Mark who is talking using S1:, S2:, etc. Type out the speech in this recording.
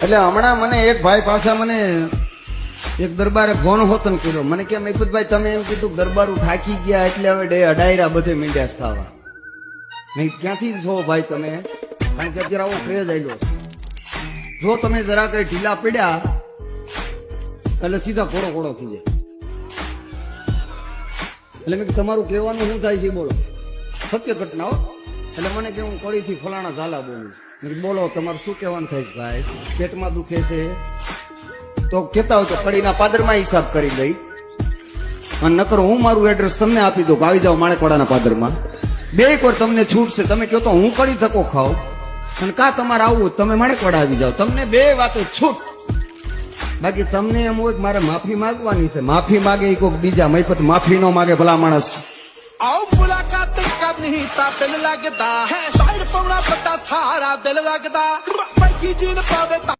S1: એટલે હમણાં મને એક ભાઈ પાછા મને એક દરબારે ફોન હોતન કર્યો. મને કે મહિપતભાઈ તમે એમ કીધું દરબારું થાકી ગયા એટલે હવે અડાયરા બધે મીંડ્યા થવા. નહીં ક્યાંથી છો ભાઈ તમે? કારણ કે અત્યારે આવો ક્રેઝ આવેલો. જો તમે જરા કઈ ઢીલા પડ્યા એટલે સીધા કોડો કોડો થઈ જાય. એટલે મેં તમારું કહેવાનું શું થાય છે બોલો. સત્ય ઘટના હો. એટલે મને કે હું કડીથી ફલાણા ઝાલા બોલું. બોલો તમારું શું કહેવાનું થાય છે ભાઈ? પેટમાં દુખે છે તો કેતા હોય તો કડીના પાદરમાં હિસાબ કરી દઈ અને નકર હું મારું એડ્રેસ તમને આપી દઉં કે આવી જાઓ માણેકવાડાના પાદરમાં. બે એક વાર તમને છૂટ છે. તમે કહો તો હું કડી ધક્કો ખાવ અને કા તમારે આવવું તમે માણેકવાડા આવી જાઓ. તમને બે વાતો છૂટ. બાકી તમને એમ હોય કે મારે માફી માંગવાની છે. માફી માગે એ કોઈક બીજા. મહિપત માફી નો માગે ભલા માણસ.
S2: आओ मुलाकात करनी ता दिल लगदा है शायर पौना पता सारा दिल लगदा बाकी जीन पावे